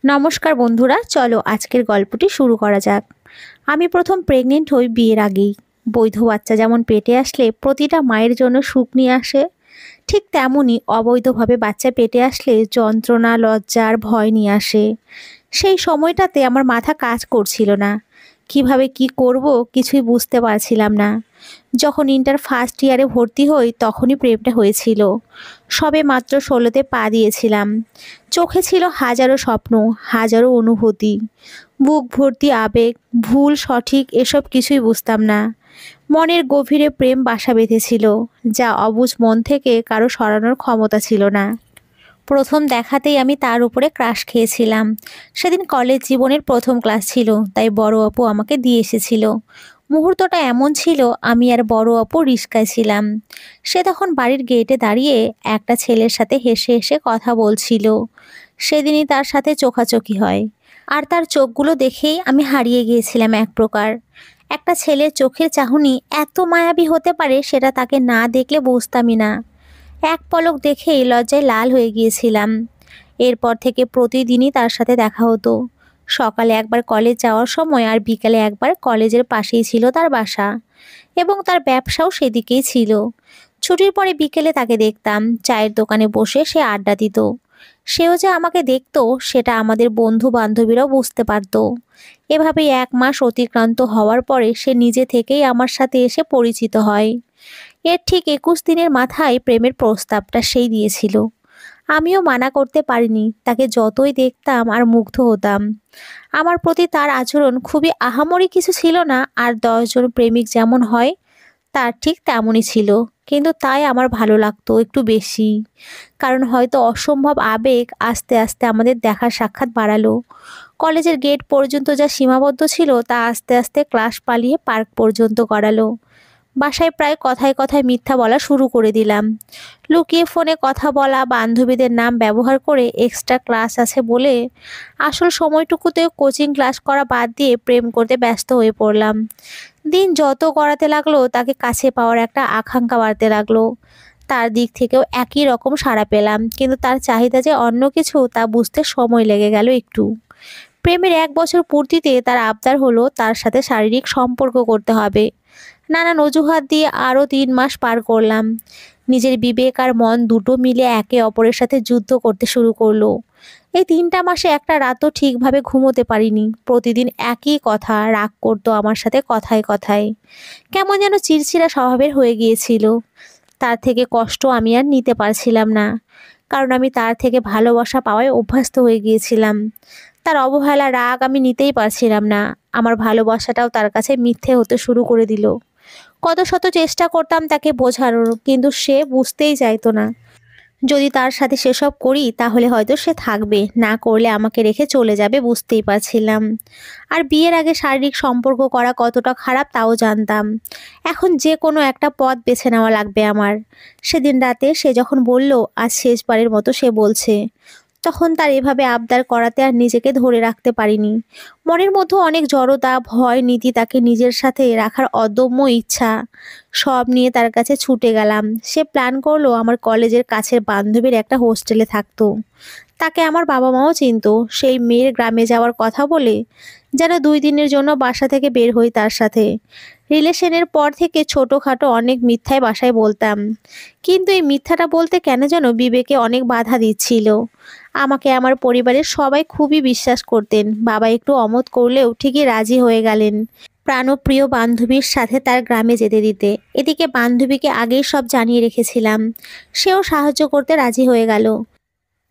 নমস্কার বন্ধুরা, চলো আজকের গল্পটি শুরু করা যাক। আমি প্রথম প্রেগনেন্ট হই বিয়ের আগেই। বৈধ বাচ্চা যেমন পেটে আসলে প্রতিটা মায়ের জন্য সুখ নিয়ে আসে, ঠিক তেমনই অবৈধভাবে বাচ্চা পেটে আসলে যন্ত্রণা, লজ্জা আর ভয় নিয়ে আসে। সেই সময়টাতে আমার মাথা কাজ করছিল না। কিভাবে কি করব কিছুই বুঝতে পারছিলাম না। যখন ইন্টার ফার্স্ট ইয়ারে ভর্তি হই তখনই প্রেমটা হয়েছিল। সবে মাত্র 16তে পা দিয়েছিলাম। চোখে ছিল হাজারো স্বপ্ন, হাজারো অনুভূতি, বুক ভর্তি আবেগ। ভুল সঠিক এসব কিছুই বুঝতাম না। মনের গভীরে প্রেম বাসা বেঁধেছিল, যা অবুঝ মন থেকে কারো সরানোর ক্ষমতা ছিল না। প্রথম দেখাতেই আমি তার উপরে ক্রাশ খেয়েছিলাম। সেদিন কলেজ জীবনের প্রথম ক্লাস ছিল, তাই বড় আপু আমাকে দিয়ে এসেছিল। মুহূর্তটা এমন ছিল, আমি আর বড় আপু রিস্কায় ছিলাম। সে তখন বাড়ির গেটে দাঁড়িয়ে একটা ছেলের সাথে হেসে হেসে কথা বলছিল। সেদিনই তার সাথে চোখাচোখি হয়, আর তার চোখগুলো দেখেই আমি হারিয়ে গিয়েছিলাম এক প্রকার। একটা ছেলের চোখের চাহনি এত মায়াবী হতে পারে সেটা তাকে না দেখলে বুঝতামই না। এক পলক দেখেই লজ্জায় লাল হয়ে গিয়েছিলাম। এরপর থেকে প্রতিদিনই তার সাথে দেখা হতো। সকালে একবার কলেজ যাওয়ার সময় আর বিকালে একবার। কলেজের পাশেই ছিল তার বাসা, এবং তার ব্যবসাও সেদিকেই ছিল। ছুটির পরে বিকেলে তাকে দেখতাম, চায়ের দোকানে বসে সে আড্ডা দিত। সেও যে আমাকে দেখতো সেটা আমাদের বন্ধু বান্ধবীরাও বুঝতে পারতো। এভাবেই 1 মাস অতিক্রান্ত হওয়ার পরে সে নিজে থেকেই আমার সাথে এসে পরিচিত হয়। এর ঠিক 21 দিনের মাথায় প্রেমের প্রস্তাবটা সেই দিয়েছিল। আমিও মানা করতে পারিনি। তাকে যতই দেখতাম আর মুগ্ধ হতাম। আমার প্রতি তার আচরণ খুবই আহামরি কিছু ছিল না, আর 10 জন প্রেমিক যেমন হয় তার ঠিক তেমনই ছিল। কিন্তু তাই আমার ভালো লাগতো একটু বেশি। কারণ হয়তো অসম্ভব আবেগ আস্তে আস্তে আমাদের দেখা সাক্ষাৎ বাড়ালো। কলেজের গেট পর্যন্ত যা সীমাবদ্ধ ছিল তা আস্তে আস্তে ক্লাস পালিয়ে পার্ক পর্যন্ত করালো। বাসায় প্রায় কথায় কথায় মিথ্যা বলা শুরু করে দিলাম। লুকিয়ে ফোনে কথা বলা, বান্ধবীদের নাম ব্যবহার করে এক্সট্রা ক্লাস আছে বলে আসল সময়টুকুতে কোচিং ক্লাস করা বাদ দিয়ে প্রেম করতে ব্যস্ত হয়ে পড়লাম। দিন যত গড়াতে লাগলো তাকে কাছে পাওয়ার একটা আকাঙ্ক্ষা বাড়তে লাগলো। তার দিক থেকেও একই রকম সাড়া পেলাম, কিন্তু তার চাহিদা যে অন্য কিছু তা বুঝতে সময় লেগে গেল একটু। প্রেমের 1 বছর পূর্তিতে তার আবদার হলো তার সাথে শারীরিক সম্পর্ক করতে হবে। নানান অজুহাত দিয়ে আরও 3 মাস পার করলাম। নিজের বিবেক আর মন দুটো মিলে একে অপরের সাথে যুদ্ধ করতে শুরু করলো। এই 3টা মাসে একটা রাতও ঠিকভাবে ঘুমোতে পারিনি। প্রতিদিন একই কথা, রাগ করতো আমার সাথে কথায় কথায়। কেমন যেন চিড়চিড়া স্বভাবের হয়ে গিয়েছিল। তার থেকে কষ্ট আমি আর নিতে পারছিলাম না, কারণ আমি তার থেকে ভালোবাসা পাওয়ায় অভ্যস্ত হয়ে গিয়েছিলাম। তার অবহেলা, রাগ আমি নিতেই পারছিলাম না। আমার ভালোবাসাটাও তার কাছে মিথ্যে হতে শুরু করে দিল। কত শত চেষ্টা করতাম তাকে বোঝানোর, কিন্তু সে বুঝতেই চাইতো না। যদি তার সাথে সেসব করি তাহলে হয়তো সে থাকবে, না করলে আমাকে রেখে চলে যাবে, বুঝতেই পারছিলাম। আর বিয়ের আগে শারীরিক সম্পর্ক করা কতটা খারাপ তাও জানতাম। এখন যে কোনো একটা পথ বেছে নেওয়া লাগবে আমার। সেদিন রাতে সে যখন বলল আজ শেষবারের মতো সে বলছে, তখন তার এভাবে আবদার করাতে আর নিজেকে ধরে রাখতে পারিনি। মনের মধ্যে অনেক জড়তা, ভয়, নীতি, তাকে নিজের সাথে রাখার অদম্য ইচ্ছা, সব নিয়ে তার কাছে ছুটে গেলাম। সে প্ল্যান করলো আমার কলেজের কাছের বান্ধবীর একটা হোস্টেলে থাকতো। তাকে আমার বাবা মাও চিনতো। সেই মেয়ের গ্রামে যাওয়ার কথা বলে যেন 2 দিনের জন্য বাসা থেকে বের হই তার সাথে। রিলেশনের পর থেকে ছোটোখাটো অনেক মিথ্যাই বাসায় বলতাম, কিন্তু এই মিথ্যাটা বলতে কেন যেন বিবেকে অনেক বাধা দিচ্ছিল। আমাকে আমার পরিবারের সবাই খুবই বিশ্বাস করতেন। বাবা একটু অমত করলেও ঠিকই রাজি হয়ে গেলেন প্রাণপ্রিয় বান্ধবীর সাথে তার গ্রামে যেতে দিতে। এদিকে বান্ধবীকে আগেই সব জানিয়ে রেখেছিলাম, সেও সাহায্য করতে রাজি হয়ে গেল।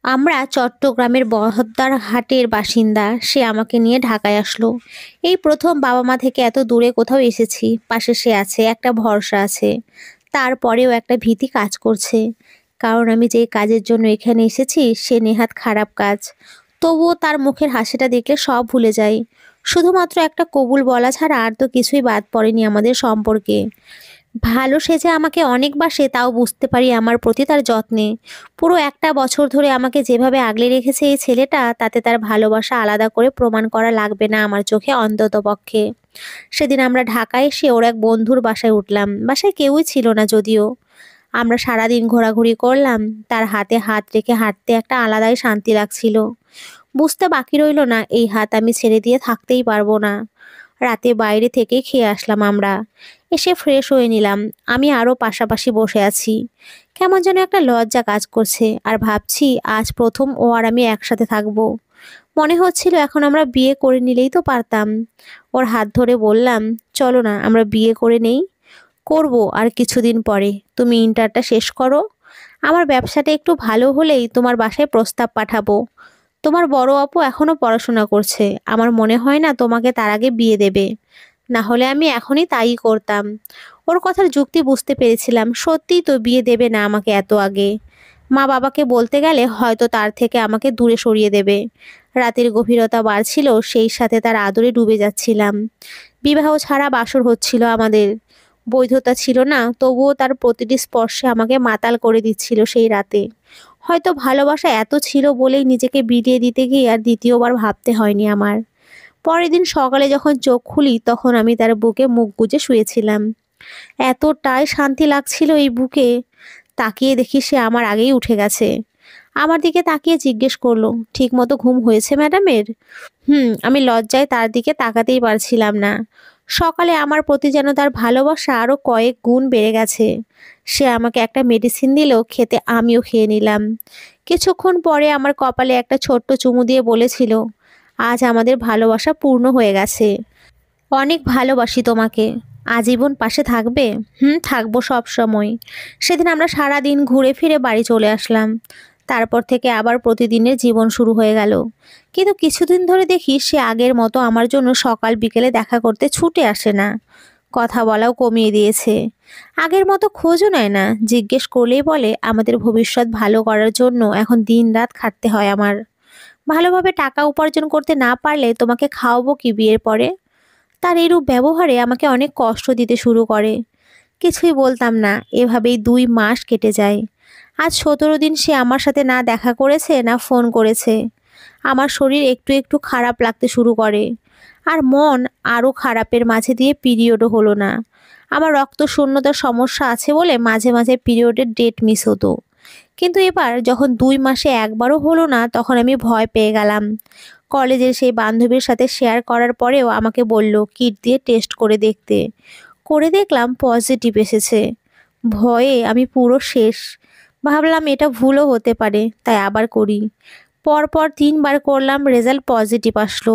আমরা চট্টগ্রামের বহদ্দার হাটের বাসিন্দা। সে আমাকে নিয়ে ঢাকায় আসলো। এই প্রথম বাবা মা থেকে এত দূরে কোথাও এসেছি। পাশে সে আছে, একটা ভরসা আছে। তারপরেও একটা ভীতি কাজ করছে, কারণ আমি যে কাজের জন্য এখানে এসেছি সে নেহাত খারাপ কাজ। তবুও তার মুখের হাসিটা দেখলে সব ভুলে যাই। শুধুমাত্র একটা কবুল বলা ছাড়া আর তো কিছুই বাদ পড়েনি আমাদের সম্পর্কে। ভালো সেজে আমাকে অনেক বাসে তাও বুঝতে পারি আমার প্রতি তার যত্নে। পুরো একটা বছর ধরে আমাকে যেভাবে আগলে রেখেছে এই ছেলেটা, তাতে তার ভালোবাসা আলাদা করে প্রমাণ করা লাগবে না আমার চোখে অন্তত পক্ষে। সেদিন আমরা ঢাকায় এসে ওর এক বন্ধুর বাসায় উঠলাম। বাসায় কেউই ছিল না যদিও। আমরা সারাদিন ঘোরাঘুরি করলাম। তার হাতে হাত রেখে হাঁটতে একটা আলাদাই শান্তি লাগছিল। বুঝতে বাকি রইল না এই হাত আমি ছেড়ে দিয়ে থাকতেই পারবো না। রাতে বাইরে থেকে খেয়ে আসলাম আমরা। এসে ফ্রেশ হয়ে নিলাম। আমি আরও পাশাপাশি বসে আছি। কেমন যেন একটা লজ্জা কাজ করছে, আর ভাবছি আজ প্রথম ও আর আমি একসাথে থাকবো। মনে হচ্ছিল এখন আমরা বিয়ে করে নিলেই তো পারতাম। ওর হাত ধরে বললাম, চলো না আমরা বিয়ে করে নেই। করব আর কিছুদিন পরে, তুমি ইন্টারটা শেষ করো। আমার ব্যবসাটা একটু ভালো হলেই তোমার বাসায় প্রস্তাব পাঠাবো। তোমার বড় আপু এখনো পড়াশোনা করছে, আমার মনে হয় না তোমাকে তার আগে বিয়ে দেবে। না হলে আমি এখনই তাই করতাম। ওর কথার যুক্তি বুঝতে পেরেছিলাম, সত্যিই তো বিয়ে দেবে না আমাকে এত আগে। মা বাবাকে বলতে গেলে হয়তো তার থেকে আমাকে দূরে সরিয়ে দেবে। রাতের গভীরতা বাড়ছিল, সেই সাথে তার আদরে ডুবে যাচ্ছিলাম। বিবাহ ছাড়া বাসর হচ্ছিল আমাদের। বৈধতা ছিল না, তবুও তার প্রতিটি স্পর্শে আমাকে মাতাল করে দিচ্ছিল সেই রাতে। হয়তো ভালোবাসা এত ছিল বলেই নিজেকে বিলিয়ে দিতে গিয়ে আর দ্বিতীয়বার ভাবতে হয়নি আমার। পরের দিন সকালে যখন চোখ খুলি তখন আমি তার বুকে মুখ গুজে শুয়েছিলাম। এতটাই শান্তি লাগছিল এই বুকে। তাকিয়ে দেখি সে আমার আগেই উঠে গেছে। আমার দিকে তাকিয়ে জিজ্ঞেস করলো, ঠিক মতো ঘুম হয়েছে ম্যাডামের? আমি লজ্জায় তার দিকে তাকাতেই পারছিলাম না। সকালে আমার প্রতি যেন তার ভালোবাসা আরো কয়েক গুণ বেড়ে গেছে। সে আমাকে একটা মেডিসিন দিল, খেতে আমিও খেয়ে নিলাম। কিছুক্ষণ পরে আমার কপালে একটা ছোট্ট চুমু দিয়ে বলেছিল, আজ আমাদের ভালোবাসা পূর্ণ হয়ে গেছে। অনেক ভালোবাসি তোমাকে। আজীবন পাশে থাকবে? থাকবো সব সময়। সেদিন আমরা সারা দিন ঘুরে ফিরে বাড়ি চলে আসলাম। তারপর থেকে আবার প্রতিদিনের জীবন শুরু হয়ে গেল। কিন্তু কিছুদিন ধরে দেখি সে আগের মতো আমার জন্য সকাল বিকেলে দেখা করতে ছুটে আসে না। কথা বলাও কমিয়ে দিয়েছে। আগের মতো খোঁজও নেয় না। জিজ্ঞেস করলেই বলে, আমাদের ভবিষ্যৎ ভালো করার জন্য এখন দিন রাত খাটতে হয় আমার। ভালোভাবে টাকা উপার্জন করতে না পারলে তোমাকে খাওয়াবো কি বিয়ের পরে? তার এরূপ ব্যবহারে আমাকে অনেক কষ্ট দিতে শুরু করে। কিছুই বলতাম না। এভাবেই 2 মাস কেটে যায়। আজ 17 দিন সে আমার সাথে না দেখা করেছে না ফোন করেছে। আমার শরীর একটু একটু খারাপ লাগতে শুরু করে। আর মন আরও খারাপের মাঝে দিয়ে পিরিয়ডও হলো না। আমার রক্ত শূন্যতার সমস্যা আছে বলে মাঝে মাঝে পিরিয়ডের ডেট মিস হতো। কিন্তু এবার যখন 2 মাসে একবারও হলো না তখন আমি ভয় পেয়ে গেলাম। কলেজের সেই বান্ধবীর সাথে শেয়ার করার পরেও আমাকে বলল কিট দিয়ে টেস্ট করে দেখতে। করে দেখলাম পজিটিভ এসেছে। ভয়ে আমি পুরো শেষ। ভাবলাম এটা ভুলও হতে পারে, তাই আবার করি। পরপর 3বার করলাম, রেজাল্ট পজিটিভ আসলো।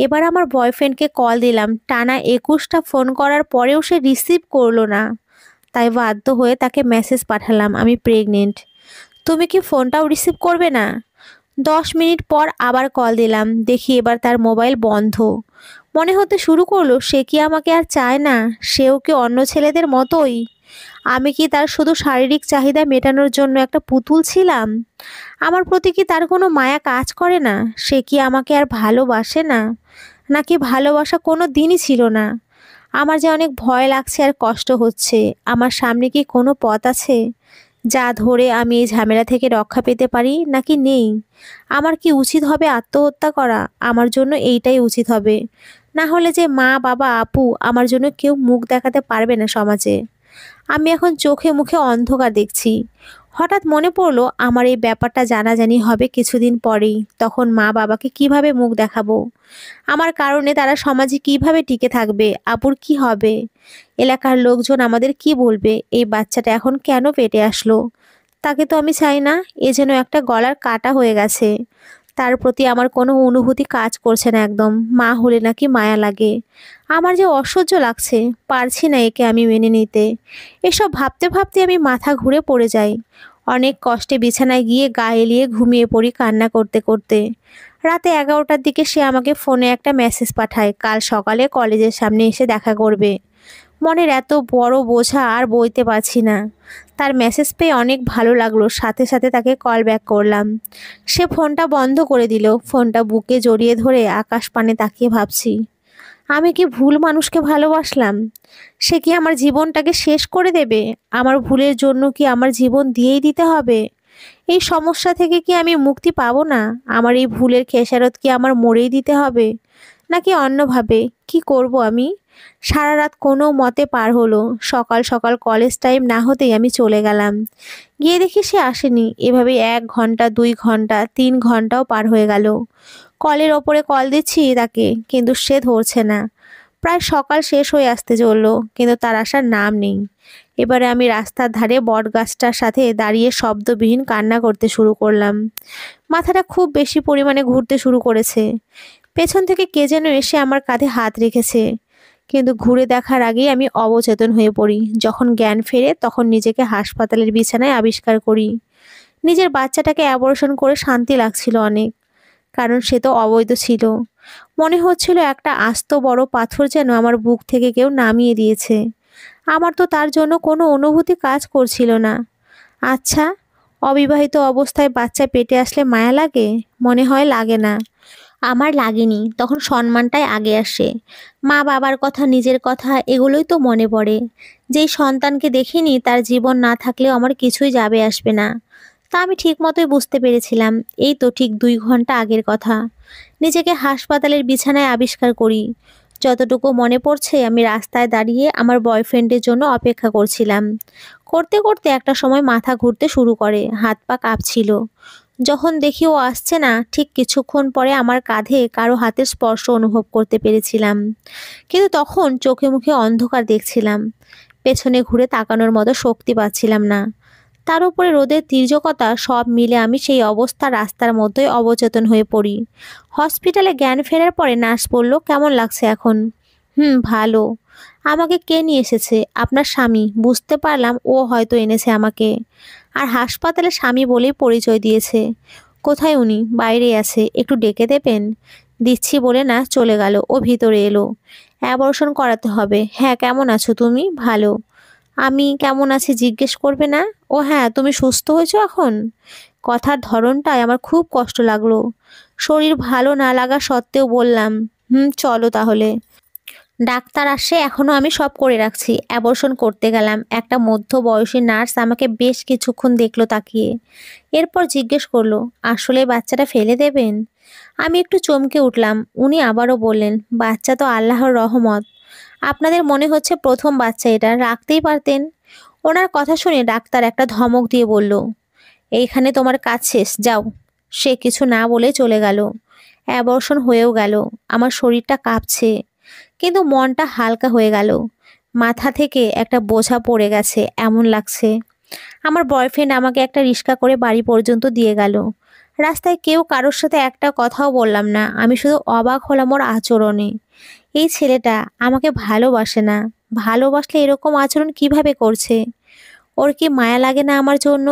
এবার আমার বয়ফ্রেন্ডকে কল দিলাম, টানা 21টা ফোন করার পরেও সে রিসিভ করলো না। তাই বাধ্য হয়ে তাকে মেসেজ পাঠালাম, আমি প্রেগনেন্ট। তুমি কি ফোনটাও রিসিভ করবে না? 10 মিনিট পর আবার কল দিলাম, দেখি এবার তার মোবাইল বন্ধ। মনে হতে শুরু করলো সে কি আমাকে আর চায় না, সেও কি অন্য ছেলেদের মতোই? আমি কি তার শুধু শারীরিক চাহিদা মেটানোর জন্য একটা পুতুল ছিলাম? আমার প্রতি কি তার কোনো মায়া কাজ করে না? সে কি আমাকে আর ভালোবাসে না? নাকি ভালোবাসা কোনো দিনই ছিল না? আমার যে অনেক ভয় লাগছে আর কষ্ট হচ্ছে। আমার সামনে কি কোনো পথ আছে যা ধরে আমি এই ঝামেলা থেকে রক্ষা পেতে পারি, নাকি নেই? আমার কি উচিত হবে আত্মহত্যা করা? আমার জন্য এইটাই উচিত হবে। না হলে যে মা বাবা আপু আমার জন্য কেউ মুখ দেখাতে পারবে না সমাজে। আমি এখন চোখে মুখে অন্ধকার দেখছি। হঠাৎ মনে পড়লো আমার এই ব্যাপারটা জানাজানি হবে কিছুদিন পরেই। তখন মা বাবাকে কিভাবে মুখ দেখাবো? আমার কারণে তারা সমাজে কিভাবে টিকে থাকবে? আপুর কি হবে? এলাকার লোকজন আমাদের কি বলবে? এই বাচ্চাটা এখন কেন পেটে আসলো? তাকে তো আমি চাই না। এ যেন একটা গলার কাটা হয়ে গেছে। তার প্রতি আমার কোনো অনুভূতি কাজ করছে না একদম। মা হলে নাকি মায়া লাগে। আমার যে অসহ্য লাগছে, পারছি না একে আমি মেনে নিতে। এসব ভাবতে ভাবতে আমি মাথা ঘুরে পড়ে যাই। অনেক কষ্টে বিছানায় গিয়ে গা এলিয়ে ঘুমিয়ে পড়ি কান্না করতে করতে। রাতে 11টার দিকে সে আমাকে ফোনে একটা মেসেজ পাঠায়, কাল সকালে কলেজের সামনে এসে দেখা করবে। মনের এত বড় বোঝা আর বইতে পারছি না। তার মেসেজ পেয়ে অনেক ভালো লাগলো, সাথে সাথে তাকে কল ব্যাক করলাম। সে ফোনটা বন্ধ করে দিল। ফোনটা বুকে জড়িয়ে ধরে আকাশ পানে তাকিয়ে ভাবছি, আমি কি ভুল মানুষকে ভালোবাসলাম? সে কি আমার জীবনটাকে শেষ করে দেবে? আমার ভুলের জন্য কি আমার জীবন দিয়েই দিতে হবে? এই সমস্যা থেকে কি আমি মুক্তি পাবো না? আমার এই ভুলের খেসারত কি আমার মরেই দিতে হবে? নাকি অন্যভাবে? কি করব আমি? সারা রাত কোনো মতে পার হলো। সকাল সকাল কলেজ টাইম না হতেই আমি চলে গেলাম। গিয়ে দেখি সে আসেনি। এভাবেই ১ ঘন্টা, ২ ঘন্টা, ৩ ঘন্টাও পার হয়ে গেল। কলের ওপরে কল দিচ্ছি তাকে, কিন্তু সে ধরছে না। প্রায় সকাল শেষ হয়ে আসতে চললো, কিন্তু তার আসার নাম নেই। এবারে আমি রাস্তার ধারে বটগাছটার সাথে দাঁড়িয়ে শব্দবিহীন কান্না করতে শুরু করলাম। মাথাটা খুব বেশি পরিমাণে ঘুরতে শুরু করেছে। পেছন থেকে কে যেন এসে আমার কাঁধে হাত রেখেছে। কিন্তু ঘুরে দেখার আগেই আমি অবচেতন হয়ে পড়ি। যখন জ্ঞান ফেরে তখন নিজেকে হাসপাতালের বিছানায় আবিষ্কার করি। নিজের বাচ্চাটাকে অ্যাবর্শন করে শান্তি লাগছিল অনেক। কারণ সে তো অবৈধ ছিল। মনে হচ্ছিল একটা আস্ত বড় পাথর যেন আমার বুক থেকে কেউ নামিয়ে দিয়েছে। আমার তো তার জন্য কোনো অনুভূতি কাজ করছিল না। আচ্ছা, অবিবাহিত অবস্থায় বাচ্চা পেটে আসলে মায়া লাগে? মনে হয় লাগে না। আমার লাগেনি, তখন সম্মানটাই আগে আসে। মা বাবার কথা, নিজের কথা, এগুলোই তো মনে পড়ে। যেই সন্তানকে দেখিনি তার জীবন না থাকলেও আমার কিছুই যাবে আসবে না। তা আমি ঠিক মতোই বুঝতে পেরেছিলাম। এই তো ঠিক ২ ঘন্টা আগের কথা। নিজেকে হাসপাতালের বিছানায় আবিষ্কার করি। যতটুকু মনে পড়ছে, আমি রাস্তায় দাঁড়িয়ে আমার বয়ফ্রেন্ডের জন্য অপেক্ষা করছিলাম। করতে করতে একটা সময় মাথা ঘুরতে শুরু করে, হাত পা কাঁপছিল। যখন দেখি ও আসছে না, ঠিক কিছুক্ষণ পরে আমার কাঁধে কারো হাতের স্পর্শ অনুভব করতে পেরেছিলাম। কিন্তু তখন চোখে মুখে অন্ধকার দেখছিলাম। পেছনে ঘুরে তাকানোর মতো শক্তি পাচ্ছিলাম না। তার উপরে রোদের তীর্যকতা, সব মিলে আমি সেই অবস্থা রাস্তার মধ্যেই অবচেতন হয়ে পড়ি। হসপিটালে জ্ঞান ফেরার পরে নার্স বলল, কেমন লাগছে এখন? ভালো। আমাকে কে নিয়ে এসেছে? আপনার স্বামী। বুঝতে পারলাম ও হয়তো এনেছে আমাকে। আর হাসপাতালে স্বামী বলেই পরিচয় দিয়েছে। কোথায় উনি? বাইরে আছে, একটু ডেকে দেবেন? দিচ্ছি বলে না চলে গেল। ও ভিতরে এলো। অ্যাবর্শন করাতে হবে। হ্যাঁ, কেমন আছো তুমি? ভালো। আমি কেমন আছি জিজ্ঞেস করবে না? ও হ্যাঁ, তুমি সুস্থ হয়েছো এখন? কথার ধরনটায় আমার খুব কষ্ট লাগলো। শরীর ভালো না লাগা সত্ত্বেও বললাম, চলো তাহলে। ডাক্তার আসে এখনো আমি সব করে রাখছি। অ্যাবর্শন করতে গেলাম। একটা মধ্যবয়সী নার্স আমাকে বেশ কিছুক্ষণ দেখলো তাকিয়ে। এরপর জিজ্ঞেস করলো, আসলে বাচ্চাটা ফেলে দেবেন? আমি একটু চমকে উঠলাম। উনি আবারও বললেন, বাচ্চা তো আল্লাহর রহমত। আপনাদের মনে হচ্ছে প্রথম বাচ্চা, এটা রাখতেই পারতেন। ওনার কথা শুনে ডাক্তার একটা ধমক দিয়ে বলল, এইখানে তোমার কাজ শেষ, যাও। সে কিছু না বলে চলে গেল। অ্যাবর্শন হয়েও গেল। আমার শরীরটা কাঁপছে, কিন্তু মনটা হালকা হয়ে গেল। মাথা থেকে একটা বোঝা পড়ে গেছে এমন লাগছে। আমার বয়ফ্রেন্ড আমাকে একটা রিক্সা করে বাড়ি পর্যন্ত দিয়ে গেল। রাস্তায় কেউ কারোর সাথে একটা কথাও বললাম না। আমি শুধু অবাক হলাম ওর আচরণে। এই ছেলেটা আমাকে ভালোবাসে না। ভালোবাসলে এরকম আচরণ কিভাবে করছে? ওর কি মায়া লাগে না আমার জন্য?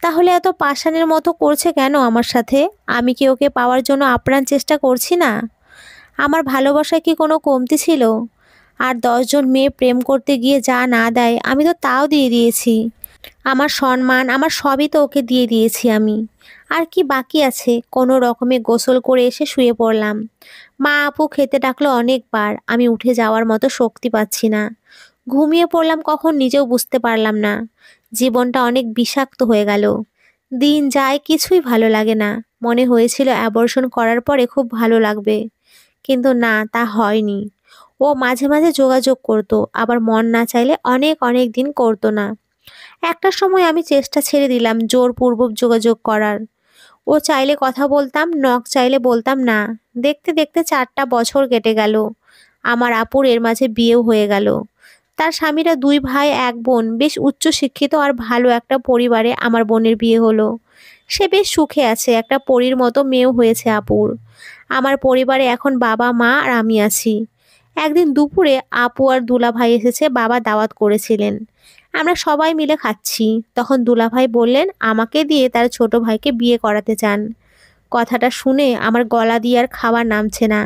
তাহলে এত পাষাণের মতো করছে কেন আমার সাথে? আমি কি ওকে পাওয়ার জন্য আপ্রাণ চেষ্টা করছি না? আমার ভালোবাসায় কি কোনো কমতি ছিল? আর ১০ জন মেয়ে প্রেম করতে গিয়ে যা না দেয় আমি তো তাও দিয়ে দিয়েছি। আমার সম্মান, আমার সবই তো ওকে দিয়ে দিয়েছি আমি। আর কি বাকি আছে? কোনো রকমে গোসল করে এসে শুয়ে পড়লাম। মা আপু খেতে ডাকলো অনেকবার। আমি উঠে যাওয়ার মতো শক্তি পাচ্ছি না। ঘুমিয়ে পড়লাম কখন নিজেও বুঝতে পারলাম না। জীবনটা অনেক বিষাক্ত হয়ে গেল। দিন যায়, কিছুই ভালো লাগে না। মনে হয়েছিল অ্যাবর্শন করার পরে খুব ভালো লাগবে, কিন্তু না, তা হয়নি। ও মাঝে মাঝে যোগাযোগ করতো, আবার মন না চাইলে অনেক অনেক দিন করতো না। একটা সময় আমি চেষ্টা ছেড়ে দিলাম জোরপূর্বক যোগাযোগ করার। ও চাইলে কথা বলতাম, নক চাইলে বলতাম না। দেখতে দেখতে ৪টা বছর কেটে গেল। আমার আপুর এর মাঝে বিয়েও হয়ে গেল। তার স্বামীরা ২ ভাই ১ বোন, বেশ উচ্চ শিক্ষিত আর ভালো একটা পরিবারে আমার বোনের বিয়ে হলো। সে বেশ সুখে আছে, একটা পরীর মতো মেয়েও হয়েছে আপুর। আমার পরিবারে এখন বাবা মা আর আমি আছি। একদিন দুপুরে আপু আর দুলাভাই এসেছে, বাবা দাওয়াত করেছিলেন। আমরা সবাই মিলে খাচ্ছি। তখন দুলাভাই বললেন আমাকে দিয়ে তার ছোট ভাইকে বিয়ে করাতে চান। কথাটা শুনে আমার গলা দিয়ে আর খাবার নামছে না।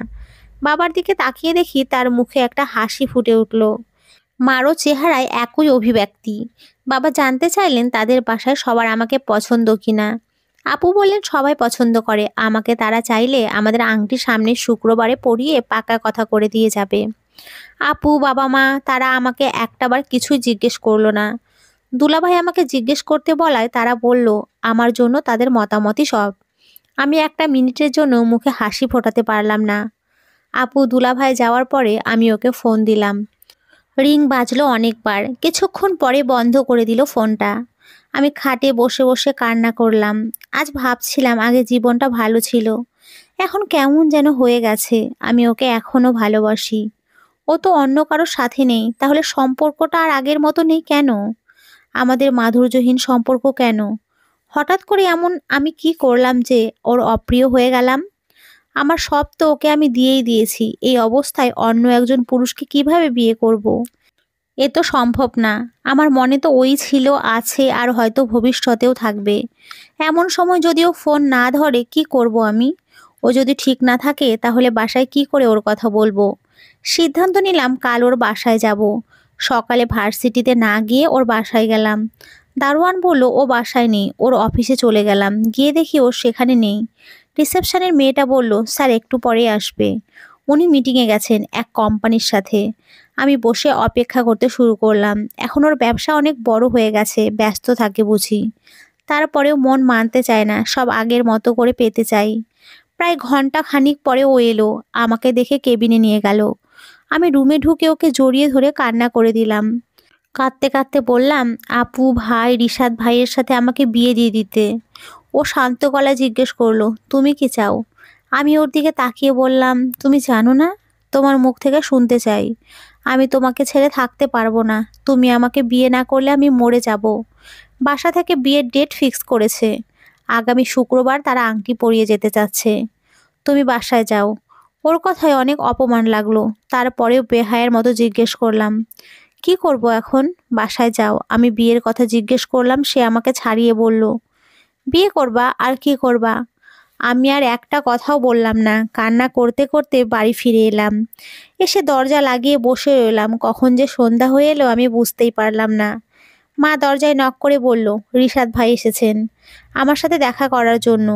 বাবার দিকে তাকিয়ে দেখি তার মুখে একটা হাসি ফুটে উঠল। মারও চেহারায় একই অভিব্যক্তি। বাবা জানতে চাইলেন তাদের বাসায় সবার আমাকে পছন্দ কিনা। আপু বললেন সবাই পছন্দ করে, আমাকে তারা চাইলে আমাদের আংটি সামনের শুক্রবারে পরিয়ে পাকা কথা করে দিয়ে যাবে। আপু, বাবা মা তারা আমাকে একটাবার কিছুই জিজ্ঞেস করলো না। দুলাভাই আমাকে জিজ্ঞেস করতে বলায় তারা বলল আমার জন্য তাদের মতামতই সব। আমি একটা মিনিটের জন্য মুখে হাসি ফোটাতে পারলাম না। আপু দুলাভাই যাওয়ার পরে আমি ওকে ফোন দিলাম। রিং বাজলো অনেকবার, কিছুক্ষণ পরে বন্ধ করে দিল ফোনটা। আমি খাটে বসে বসে কান্না করলাম। আজ ভাবছিলাম আগে জীবনটা ভালো ছিল, এখন কেমন যেন হয়ে গেছে। আমি ওকে এখনো ভালোবাসি, ও তো অন্য কারোর সাথে নেই। তাহলে সম্পর্কটা আর আগের মতো নেই কেন? আমাদের মাধুর্যহীন সম্পর্ক কেন? হঠাৎ করে এমন আমি কি করলাম যে ওর অপ্রিয় হয়ে গেলাম? আমার সব তো ওকে আমি দিয়েই দিয়েছি। এই অবস্থায় অন্য একজন পুরুষকে কিভাবে বিয়ে করব? এ তো সম্ভব না। আমার মনে তো ওই ছিল, আছে, আর হয়তো ভবিষ্যতেও থাকবে। এমন সময় যদি ও ফোন না ধরে কি করব আমি? ও যদি ঠিক না থাকে তাহলে বাসায় কি করে ওর কথা বলবো? সিদ্ধান্ত নিলাম কাল ওর বাসায় যাব। সকালে ভার্সিটিতে না গিয়ে ওর বাসায় গেলাম। দারোয়ান বলল ও বাসায় নেই, ওর অফিসে চলে গেলাম। গিয়ে দেখি ও সেখানে নেই। রিসেপশনের মেয়েটা বলল স্যার একটু পরে আসবে, উনি মিটিংয়ে গেছেন এক কোম্পানির সাথে। আমি বসে অপেক্ষা করতে শুরু করলাম। এখন ওর ব্যবসা অনেক বড় হয়ে গেছে, ব্যস্ত থাকে বুঝি। তারপরেও মন মানতে চায় না, সব আগের মতো করে পেতে চাই। প্রায় ঘন্টা খানিক পরে ও এলো, আমাকে দেখে কেবিনে নিয়ে গেল। আমি রুমে ঢুকে ওকে জড়িয়ে ধরে কান্না করে দিলাম। কাঁদতে কাঁদতে বললাম, আপু ভাই রিশাদ ভাইয়ের সাথে আমাকে বিয়ে দিয়ে দিতে। ও শান্ত গলায় জিজ্ঞেস করলো, তুমি কি চাও? আমি ওর দিকে তাকিয়ে বললাম, তুমি জানো না? তোমার মুখ থেকে শুনতে চাই। আমি তোমাকে ছেড়ে থাকতে পারবো না। তুমি আমাকে বিয়ে না করলে আমি মরে যাব। বাসা থেকে বিয়ের ডেট ফিক্স করেছে। আগামী শুক্রবার তারা আংটি পরিয়ে যেতে চাচ্ছে। তুমি বাসায় যাও। ওর কথায় অনেক অপমান লাগলো। তারপরেও বেহায়ের মতো জিজ্ঞেস করলাম, কি করব এখন? বাসায় যাও। আমি বিয়ের কথা জিজ্ঞেস করলাম, সে আমাকে ছাড়িয়ে বলল, বিয়ে করবা আর কি করবা? আমি আর একটা কথাও বললাম না। কান্না করতে করতে বাড়ি ফিরে এলাম। এসে দরজা লাগিয়ে বসে রইলাম। কখন যে সন্ধ্যা হয়ে এলো আমি বুঝতেই পারলাম না। মা দরজায় নক করে বলল, রিশাদ ভাই এসেছেন আমার সাথে দেখা করার জন্য।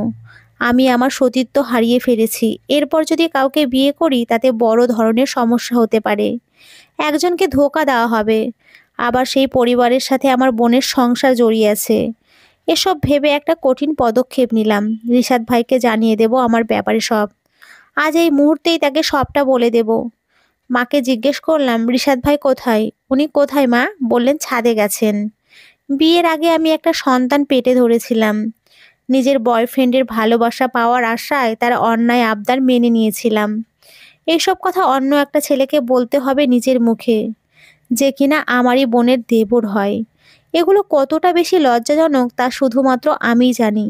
আমি আমার সতীত্ব হারিয়ে ফেলেছি। এরপর যদি কাউকে বিয়ে করি তাতে বড় ধরনের সমস্যা হতে পারে। একজনকে ধোঁকা দেওয়া হবে, আবার সেই পরিবারের সাথে আমার বোনের সংসার জড়িয়ে আছে। এসব ভেবে একটা কঠিন পদক্ষেপ নিলাম। রিশাদ ভাইকে জানিয়ে দেব আমার ব্যাপারে সব। আজ এই মুহূর্তেই তাকে সবটা বলে দেব। মাকে জিজ্ঞেস করলাম, রিশাদ ভাই কোথায়? উনি কোথায় মা? বললেন ছাদে গেছেন। বিয়ের আগে আমি একটা সন্তান পেটে ধরেছিলাম। নিজের বয়ফ্রেন্ডের ভালোবাসা পাওয়ার আশায় তার অন্যায় আবদার মেনে নিয়েছিলাম। এইসব কথা অন্য একটা ছেলেকে বলতে হবে নিজের মুখে, যে কিনা আমারই বোনের দেবর হয়। এগুলো কতটা বেশি লজ্জাজনক তা শুধুমাত্র আমিই জানি।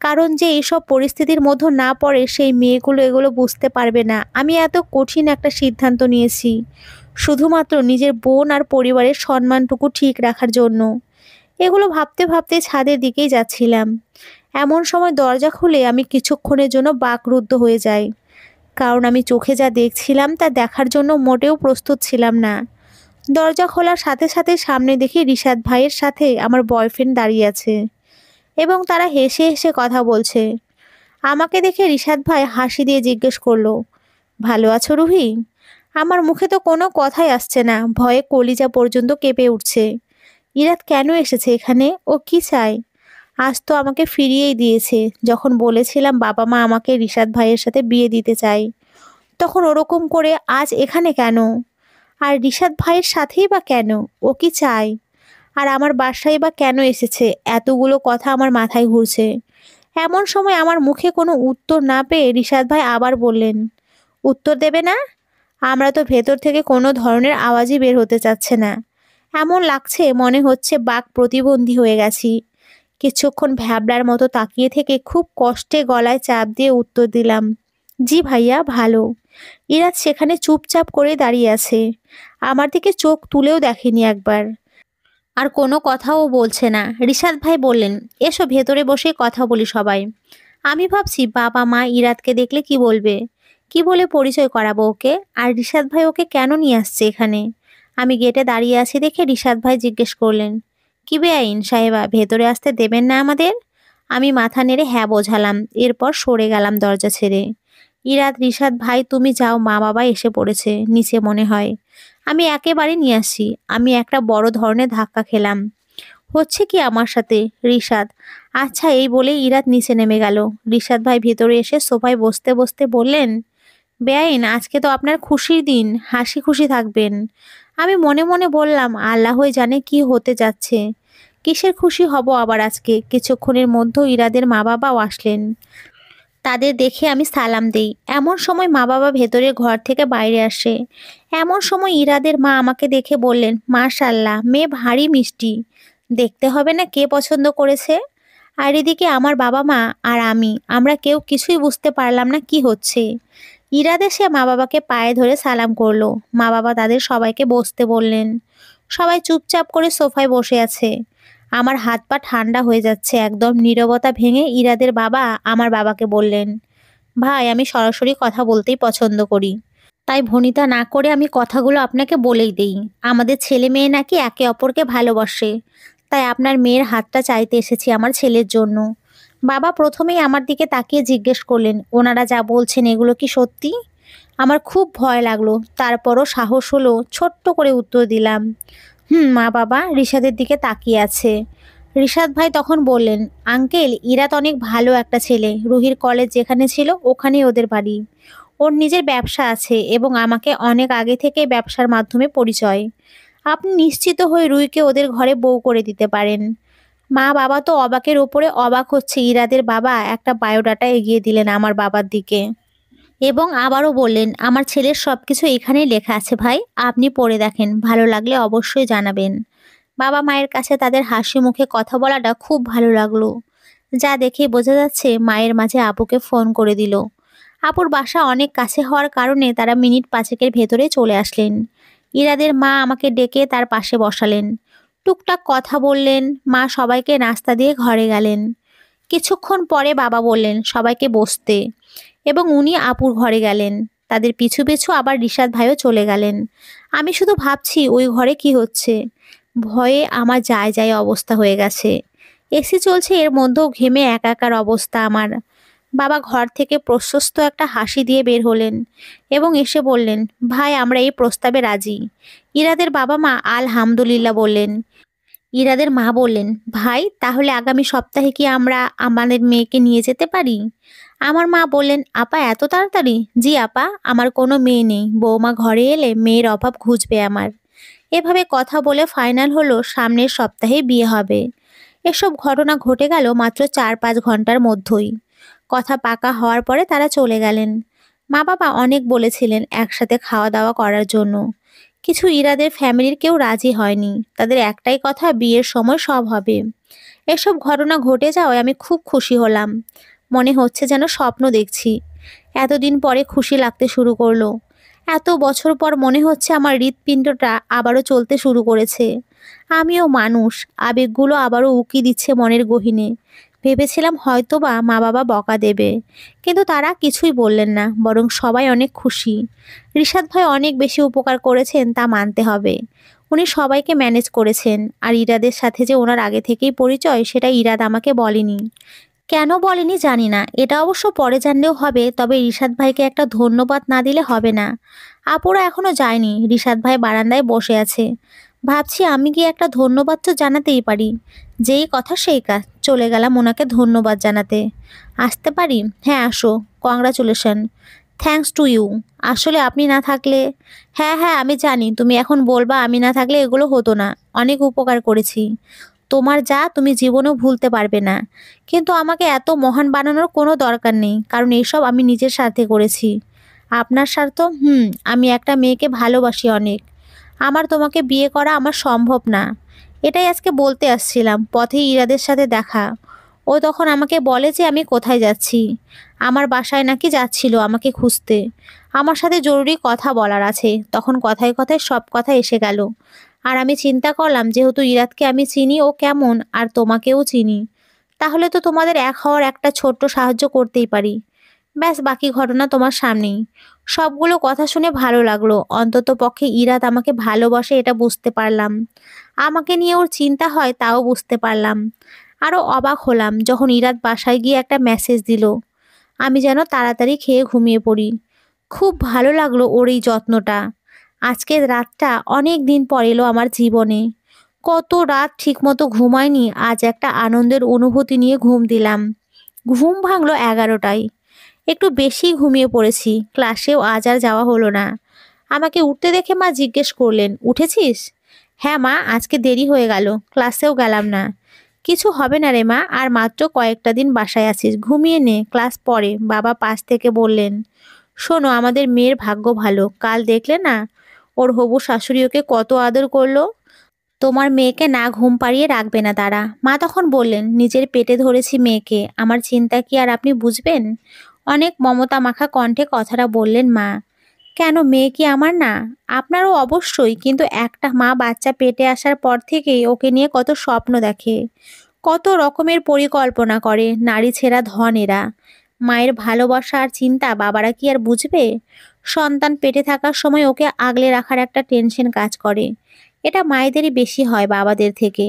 কারণ যে এইসব পরিস্থিতির মধ্যে না পড়ে সেই মেয়েগুলো এগুলো বুঝতে পারবে না। আমি এত কঠিন একটা সিদ্ধান্ত নিয়েছি শুধুমাত্র নিজের বোন আর পরিবারের সম্মানটুকু ঠিক রাখার জন্য। এগুলো ভাবতে ভাবতে ছাদের দিকেই যাচ্ছিলাম। এমন সময় দরজা খুলে আমি কিছুক্ষণের জন্য বাকরুদ্ধ হয়ে যাই। কারণ আমি চোখে যা দেখছিলাম তা দেখার জন্য মোটেও প্রস্তুত ছিলাম না। দরজা খোলার সাথে সাথে সামনে দেখি রিশাদ ভাইয়ের সাথে আমার বয়ফ্রেন্ড দাঁড়িয়ে আছে এবং তারা হেসে হেসে কথা বলছে। আমাকে দেখে রিশাদ ভাই হাসি দিয়ে জিজ্ঞেস করলো, ভালো আছো রুহি? আমার মুখে তো কোনো কথাই আসছে না, ভয়ে কলিজা পর্যন্ত কেঁপে উঠছে। ইরাত কেন এসেছে এখানে? ও কি চায়? আজ তো আমাকে ফিরিয়েই দিয়েছে। যখন বলেছিলাম বাবা মা আমাকে রিশাদ ভাইয়ের সাথে বিয়ে দিতে চাই, তখন ওরকম করে আজ এখানে কেন? আর রিশাদ ভাইয়ের সাথেই বা কেন? ও কি চায়? আর আমার বাসায় বা কেন এসেছে? এতগুলো কথা আমার মাথায় ঘুরছে। এমন সময় আমার মুখে কোনো উত্তর না পেয়ে রিশাদ ভাই আবার বললেন, উত্তর দেবে না? আমরা তো ভেতর থেকে কোনো ধরনের আওয়াজই বের হতে চাচ্ছে না। এমন লাগছে মনে হচ্ছে বাক প্রতিবন্ধী হয়ে গেছি। কিছুক্ষণ ভ্যাবলার মতো তাকিয়ে থেকে খুব কষ্টে গলায় চাপ দিয়ে উত্তর দিলাম, জি ভাইয়া ভালো। ইরাত সেখানে চুপচাপ করে দাঁড়িয়ে আছে। আমার দিকে চোখ তুলেও দেখেনি একবার। আর কোনো কথাও বলছে না। রিশাদ ভাই বললেন, এসো ভেতরে বসে কথা বলি সবাই। আমি ভাবছি বাবা মা ইরাতকে দেখলে কি বলবে, কি বলে পরিচয় করাবো ওকে। আর রিশাদ ভাই ওকে কেন নিয়ে আসছে এখানে? আমি গেটে দাঁড়িয়ে আছি দেখে রিশাদ ভাই জিজ্ঞেস করলেন, কি বেআইন সাহেবা, ভেতরে আসতে দেবেন না আমাদের? আমি মাথা নেড়ে হ্যাঁ বোঝালাম। এরপর সরে গেলাম দরজা ছেড়ে। ইরাত, রিশাদ ভাই তুমি যাও, মা বাবা এসে পড়েছে নিচে মনে হয়। আমি একেবারে নিয়ে আসি। আমি একটা বড় ধরনের ধাক্কা খেলাম। হচ্ছে কি আমার সাথে? রিশাদ। আচ্ছা এই বলে ইরাত নিচে নেমে গেল। রিশাদ ভাই ভেতরে এসে সোফায় বসতে বসতে বললেন, বেআইন, আজকে তো আপনার খুশির দিন, হাসি খুশি থাকবেন। আমি মনে মনে বললাম, আল্লাহই জানে কি হতে যাচ্ছে। কিসের খুশি হব আবার আজকে? কিছুক্ষণের মধ্যে ইরাদের মা বাবাও আসলেন। তাদের দেখে আমি সালাম দেই। এমন সময় মা বাবা ভেতরের ঘর থেকে বাইরে আসে। এমন সময় ইরাদের মা আমাকে দেখে বললেন, মাশাল্লাহ, মেয়ে ভারী মিষ্টি। দেখতে হবে না কে পছন্দ করেছে। আর এদিকে আমার বাবা মা আর আমরা কেউ কিছুই বুঝতে পারলাম না কি হচ্ছে। ইরাদ এসে মা বাবাকে পায়ে ধরে সালাম করলো। মা বাবা তাদের সবাইকে বসতে বললেন। সবাই চুপচাপ করে সোফায় বসে আছে। আমার হাত পা ঠান্ডা হয়ে যাচ্ছে। একদম নীরবতা ভেঙে ইরাদের বাবা আমার বাবাকে বললেন, ভাই, আমি সরাসরি কথা বলতেই পছন্দ করি। তাই ভনিতা না করে আমি কথাগুলো আপনাকে বলেই দেই। আমাদের ছেলে মেয়ে নাকি একে অপরকে ভালোবাসে। তাই আপনার মেয়ের হাতটা চাইতে এসেছি আমার ছেলের জন্য। বাবা প্রথমেই আমার দিকে তাকিয়ে জিজ্ঞেস করলেন, ওনারা যা বলছেন এগুলো কি সত্যি? আমার খুব ভয় লাগলো, তারপরও সাহস হলো ছোট্ট করে উত্তর দিলাম, মা বাবা রিশাদের দিকে তাকিয়ে আছে। রিশাদ ভাই তখন বললেন, আঙ্কেল, ইরাত অনেক ভালো একটা ছেলে। রুহির কলেজ যেখানে ছিল ওখানেই ওদের বাড়ি। ওর নিজের ব্যবসা আছে এবং আমাকে অনেক আগে থেকে ব্যবসার মাধ্যমে পরিচয়। আপনি নিশ্চিত হয়ে রুহিকে ওদের ঘরে বউ করে দিতে পারেন। মা বাবা তো অবাকের ওপরে অবাক হচ্ছে। ইরাদের বাবা একটা বায়োডাটা এগিয়ে দিলেন আমার বাবার দিকে এবং আবারও বললেন, আমার ছেলের সবকিছু এখানেই লেখা আছে ভাই, আপনি পড়ে দেখেন, ভালো লাগলে অবশ্যই জানাবেন। বাবা মায়ের কাছে তাদের হাসি মুখে কথা বলাটা খুব ভালো লাগলো। যা দেখে বোঝা যাচ্ছে মায়ের মাঝে আপুকে ফোন করে দিল। আপুর বাসা অনেক কাছে হওয়ার কারণে তারা মিনিট পাঁচেকের ভেতরে চলে আসলেন। ইরাদের মা আমাকে ডেকে তার পাশে বসালেন। টুকটাক কথা বললেন। মা সবাইকে নাস্তা দিয়ে ঘরে গেলেন। কিছুক্ষণ পরে বাবা বললেন সবাইকে বসতে এবং উনি আপুর ঘরে গেলেন। তাদের পিছু পিছু আবার রিশাদ ভাইও চলে গেলেন। আমি শুধু ভাবছি ওই ঘরে কি হচ্ছে। ভয়ে আমার যায় যায় অবস্থা হয়ে গেছে। এসি চলছে, এর মধ্যেও ঘেমে একাকার অবস্থা আমার। বাবা ঘর থেকে প্রশস্ত একটা হাসি দিয়ে বের হলেন এবং এসে বললেন, ভাই, আমরা এই প্রস্তাবে রাজি। ইরাদের বাবা মা আলহামদুলিল্লাহ বললেন। ইরাদের মা বললেন, ভাই, তাহলে আগামী সপ্তাহে কি আমরা আমাদের মেয়েকে নিয়ে যেতে পারি? আমার মা বললেন, আপা, এত তাড়াতাড়ি? জি আপা, আমার কোনো মেয়ে নেই। বৌমা ঘরে এলে মেয়ের অভাব ঘুচবে আমার। এভাবে কথা বলে ফাইনাল হলো সামনের সপ্তাহে বিয়ে হবে। এসব ঘটনা ঘটে গেল মাত্র 4-5 ঘন্টার মধ্যেই। কথা পাকা হওয়ার পরে তারা চলে গেলেন। মা বাবা অনেক বলেছিলেন একসাথে খাওয়া দাওয়া করার জন্য। কিছু ইরাদের ফ্যামিলির কেউ রাজি হয়নি। তাদের একটাই কথা, বিয়ের সময় সব হবে। এসব ঘটনা ঘটে যাওয়ায় আমি খুব খুশি হলাম। মনে হচ্ছে যেন স্বপ্ন দেখছি। এতদিন পরে খুশি লাগতে শুরু করলো। এত বছর পর মনে হচ্ছে আমার হৃৎপিণ্ডটা আবারও চলতে শুরু করেছে। আমিও মানুষ, আবেগগুলো আবারও উকি দিচ্ছে মনের গহীনে। ভেবেছিলাম হয়তোবা মা বাবা বকা দেবে, কিন্তু তারা কিছুই বললেন না, বরং সবাই অনেক খুশি। রিশাদ ভাই অনেক বেশি উপকার করেছেন তা মানতে হবে। উনি সবাইকে ম্যানেজ করেছেন। আর ইরাদের সাথে যে ওনার আগে থেকেই পরিচয়, সেটা ইরাদ আমাকে বলেনি। কেন বলেনি জানি না, এটা অবশ্য পরে জানলেও হবে। তবে রিশাদ ভাইকে একটা ধন্যবাদ না দিলে হবে না। আপুরা এখনো যায়নি। রিশাদ ভাই বারান্দায় বসে আছে। ভাবছি আমি গিয়ে একটা ধন্যবাদ তো জানাতেই পারি। যেই কথা সেই কাজ, চলে গেলাম ওনাকে ধন্যবাদ জানাতে। আসতে পারি? হ্যাঁ, আসো। কংগ্রাচুলেশন। Thanks to you. আসলে আপনি না থাকলে, হ্যাঁ হ্যাঁ আমি জানি তুমি এখন বলবা আমি না থাকলে এগুলো হতো না। অনেক উপকার করেছি তোমার, যা তুমি জীবনেও ভুলতে পারবে না। কিন্তু আমাকে এত মহান বানানোর কোনো দরকার নেই, কারণ এইসব আমি নিজের স্বার্থে করেছি। আপনার স্বার্থ? আমি একটা মেয়েকে ভালোবাসি অনেক। আমার তোমাকে বিয়ে করা আমার সম্ভব না। এটাই আজকে বলতে আসছিলাম। পথে ইরাদের সাথে দেখা। ও তখন আমাকে বলে যে আমি কোথায় যাচ্ছি। আমার বাসায় নাকি যাচ্ছিল আমাকে খুঁজতে। আমার সাথে জরুরি কথা বলার আছে। তখন কথায় কথায় সব কথা এসে গেল। আর আমি চিন্তা করলাম, যেহেতু ইরাদকে আমি চিনি, ও কেমন, আর তোমাকেও চিনি, তাহলে তো তোমাদের এক হওয়ার একটা ছোট্ট সাহায্য করতেই পারি। ব্যাস, বাকি ঘটনা তোমার সামনেই। সবগুলো কথা শুনে ভালো লাগলো। অন্তত পক্ষে ইরাদ আমাকে ভালোবাসে এটা বুঝতে পারলাম। আমাকে নিয়ে ওর চিন্তা হয় তাও বুঝতে পারলাম। আরও অবাক হলাম যখন ইরাদ বাসায় গিয়ে একটা মেসেজ দিল। আমি যেন তাড়াতাড়ি খেয়ে ঘুমিয়ে পড়ি। খুব ভালো লাগলো ওর এই যত্নটা। আজকের রাতটা অনেক দিন পর এলো আমার জীবনে। কত রাত ঠিকমতো ঘুমাইনি, আজ একটা আনন্দের অনুভূতি নিয়ে ঘুম দিলাম। ঘুম ভাঙলো 11টায়। একটু বেশি ঘুমিয়ে পড়েছি, ক্লাসেও আজ আর যাওয়া হলো না। আমাকে উঠতে দেখে মা জিজ্ঞেস করলেন, উঠেছিস? হ্যাঁ মা, আজকে দেরি হয়ে গেল, ক্লাসেও গেলাম না। কিছু হবে না রে মা, আর মাত্র কয়েকটা দিন বাসায় আছিস, ঘুমিয়ে নে, ক্লাস পরে, বাবা পাশ থেকে বললেন। শোনো, আমাদের মেয়ের ভাগ্য ভালো, কাল দেখলে না ওর হবু শাশুড়ি ওকে কত আদর করলো। তোমার মেয়েকে না ঘুম পাড়িয়ে রাখবে না তারা। মা তখন বললেন, নিজের পেটে ধরেছি মেয়েকে, আমার চিন্তা কি আর আপনি বুঝবেন? অনেক মমতা মাখা কণ্ঠে কথাটা বললেন মা। কেন, মেয়ে কি আমার না? আপনারও অবশ্যই, কিন্তু একটা মা বাচ্চা পেটে আসার পর থেকেই ওকে নিয়ে কত স্বপ্ন দেখে, কত রকমের পরিকল্পনা করে। নারী ছেঁড়া ধন এরা। মায়ের ভালোবাসা আর চিন্তা বাবারা কি আর বুঝবে? সন্তান পেটে থাকার সময় ওকে আগলে রাখার একটা টেনশন কাজ করে, এটা মায়েদেরই বেশি হয় বাবাদের থেকে।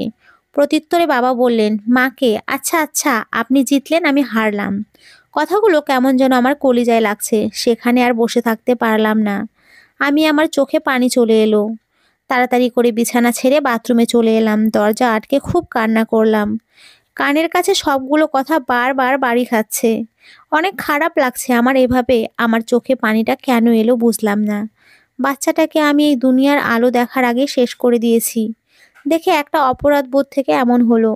প্রত্যুত্তরে বাবা বললেন মাকে, আচ্ছা আচ্ছা, আপনি জিতলেন, আমি হারলাম। কথাগুলো কেমন যেন আমার কলিজায় লাগছে, সেখানে আর বসে থাকতে পারলাম না। আমি, আমার চোখে পানি চলে এলো। তাড়াতাড়ি করে বিছানা ছেড়ে বাথরুমে চলে এলাম, দরজা আটকে খুব কান্না করলাম। কানের কাছে সবগুলো কথা বারবার বাড়ি খাচ্ছে। অনেক খারাপ লাগছে আমার এভাবে। আমার চোখে পানিটা কেন এলো বুঝলাম না। বাচ্চাটাকে আমি এই দুনিয়ার আলো দেখার আগে শেষ করে দিয়েছি। দেখে একটা অপরাধ বোধ থেকে এমন হলো,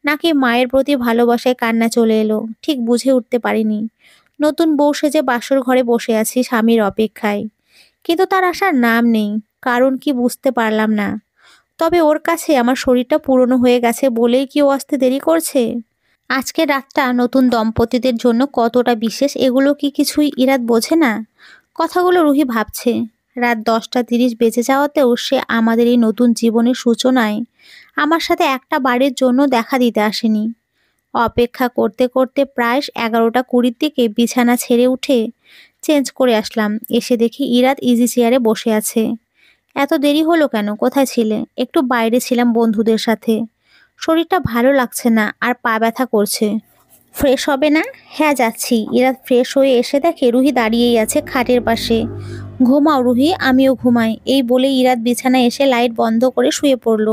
নাকি মায়ের প্রতি ভালোবাসায় কান্না চলে এলো, ঠিক বুঝে উঠতে পারিনি। নতুন বউ সেজে বাসর ঘরে বসে আছি স্বামীর অপেক্ষায়, কিন্তু তার আসার নাম নেই। কারণ কি বুঝতে পারলাম না। তবে ওর কাছে আমার শরীরটা পুরনো হয়ে গেছে বলেই কি ও আসতে দেরি করছে? আজকের রাতটা নতুন দম্পতিদের জন্য কতটা বিশেষ, এগুলো কি কিছুই ইরাত বোঝে না? কথাগুলো রুহি ভাবছে। রাত 10টা 30 বেজে যাওয়াতেও সে আমাদের এই নতুন জীবনের সূচনায় আমার সাথে একটা বারের জন্য দেখা দিতে আসেনি। অপেক্ষা করতে করতে প্রায় 11টা 20 দিকে বিছানা ছেড়ে উঠে চেঞ্জ করে আসলাম। এসে দেখি ইরাত ইজি চেয়ারে বসে আছে। এত দেরি হলো কেন, কোথায় ছিলে? একটু বাইরে ছিলাম বন্ধুদের সাথে। শরীরটা ভালো লাগছে না, আর পা ব্যথা করছে। ফ্রেশ হবে না? হ্যাঁ যাচ্ছি। ইরাত ফ্রেশ হয়ে এসে দেখে রুহি দাঁড়িয়েই আছে খাটের পাশে। ঘুমাও রুহি, আমিও ঘুমাই, এই বলে ইরাত বিছানায় এসে লাইট বন্ধ করে শুয়ে পড়ল।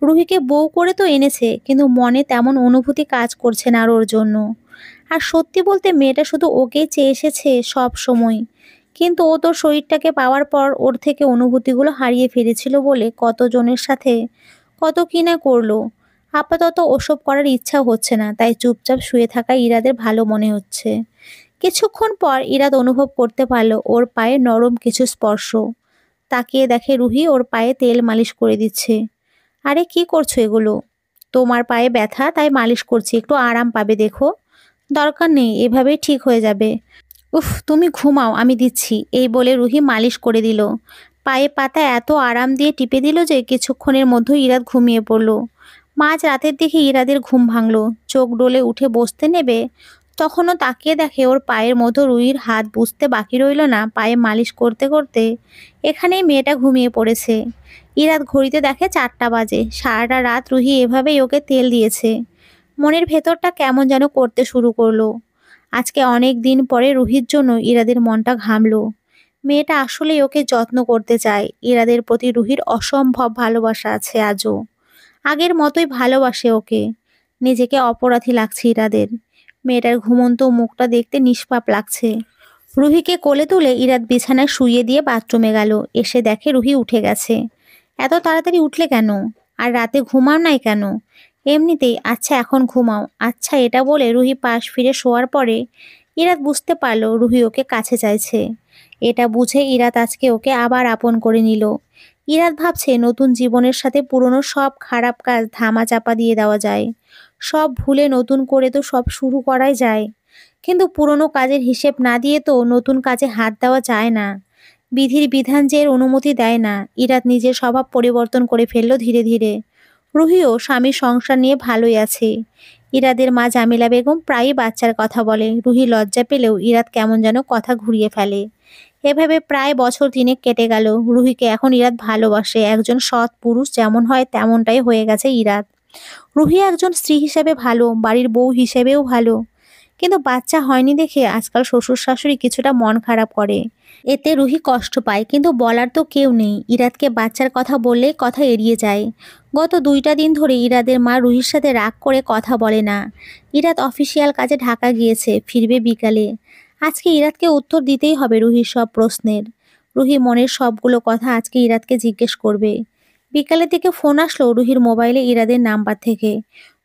রুহিকে বউ করে তো এনেছে, কিন্তু মনে তেমন অনুভূতি কাজ করছে না আর ওর জন্য। আর সত্যি বলতে মেয়েটা শুধু ওকেই চেয়ে এসেছে সব সময়। কিন্তু ও তোর শরীরটাকে পাওয়ার পর ওর থেকে অনুভূতিগুলো হারিয়ে ফেলেছিল বলে কতজনের সাথে কত কি না করলো। আপাতত ওসব করার ইচ্ছা হচ্ছে না, তাই চুপচাপ শুয়ে থাকা ইরাদের ভালো মনে হচ্ছে। কিছুক্ষণ পর ইরাদ অনুভব করতে পারলো ওর পায়ে নরম কিছু স্পর্শ। তাকিয়ে দেখে রুহি ওর পায়ে তেল মালিশ করে দিচ্ছে। আরে কি করছো এগুলো? তোমার পায়ে ব্যথা, তাই মালিশ করছি, একটু আরাম পাবে দেখো। দরকার নেই, এভাবেই ঠিক হয়ে যাবে। উফ, তুমি ঘুমাও, আমি দিচ্ছি, এই বলে রুহি মালিশ করে দিল। পায়ে পাতা এত আরাম দিয়ে টিপে দিল যে কিছুক্ষণের মধ্যে ইরাদ ঘুমিয়ে পড়ল। মাঝ রাতের দিকে ইরাদের ঘুম ভাঙল। চোখ ডলে উঠে বসতে নেবে, তখনও তাকিয়ে দেখে ওর পায়ের মধ্যে রুহির হাত বুঝতে বাকি রইল না। পায়ে মালিশ করতে করতে এখানেই মেয়েটা ঘুমিয়ে পড়েছে। ইরাদ ঘড়িতে দেখে 4টা বাজে। সারাটা রাত রুহি এভাবেই ওকে তেল দিয়েছে। মনের ভেতরটা কেমন যেন করতে শুরু করলো। আজকে অনেক দিন পরে রুহির জন্য ইরাদের মনটা ঘামলো। মেয়েটা আসলেই ওকে যত্ন করতে চায়। ইরাদের প্রতি রুহির অসম্ভব ভালোবাসা আছে আজও। আগের মতোই ভালোবাসে ওকে। নিজেকে অপরাধী লাগছে ইরাদের। মেয়েটার ঘুমন্ত মুখটা দেখতে নিষ্পাপ লাগছে। রুহিকে কোলে তুলে ইরাদ বিছানায় শুইয়ে দিয়ে বাথরুমে গেল। এসে দেখে রুহি উঠে গেছে। এত তাড়াতাড়ি উঠলে কেন? আর রাতে ঘুমাও নাই কেন? এমনিতেই, আচ্ছা এখন ঘুমাও। আচ্ছা, এটা বলে রুহি পাশ ফিরে শোয়ার পরে ইরাদ বুঝতে পারলো রুহি ওকে কাছে চাইছে। এটা বুঝে ইরাদ আজকে ওকে আবার আপন করে নিল। ইরাদ ভাবছে নতুন জীবনের সাথে পুরনো সব খারাপ কাজ ধামা চাপা দিয়ে দেওয়া যায়। সব ভুলে নতুন করে তো সব শুরু করাই যায়, কিন্তু পুরনো কাজের হিসেব না দিয়ে তো নতুন কাজে হাত দেওয়া যায় না। বিধির বিধান যে এর অনুমতি দেয় না। ইরাদ নিজের স্বভাব পরিবর্তন করে ফেললো ধীরে ধীরে। রুহিও স্বামীর সংসার নিয়ে ভালোই আছে। ইরাদের মা জামিলা বেগম প্রায়ই বাচ্চার কথা বলে। রুহি লজ্জা পেলেও ইরাদ কেমন যেন কথা ঘুরিয়ে ফেলে। এভাবে প্রায় বছর 3 কেটে গেল। রুহিকে এখন ইরাদ ভালোবাসে। একজন সৎ পুরুষ যেমন হয় তেমনটাই হয়ে গেছে ইরাদ। রুহি একজন স্ত্রী হিসেবে ভালো, বাড়ির বউ হিসেবেও ভালো। কিন্তু বাচ্চা হয়নি দেখে আজকাল শ্বশুর শাশুড়ি কিছুটা মন খারাপ করে। এতে রুহি কষ্ট পায়, কিন্তু বলার তো কেউ নেই। ইরাদকে বাচ্চার কথা বললে কথা এড়িয়ে যায়। গত 2টা দিন ধরে ইরাদের মা রুহির সাথে রাগ করে কথা বলে না। ইরাদ অফিসিয়াল কাজে ঢাকা গিয়েছে, ফিরবে বিকালে। আজকে ইরাতকে উত্তর দিতেই হবে রুহির সব প্রশ্নের। রুহি মনের সবগুলো কথা আজকে ইরাতকে জিজ্ঞেস করবে। বিকালের দিকে ফোন আসলো রুহির মোবাইলে ইরাদের নাম্বার থেকে।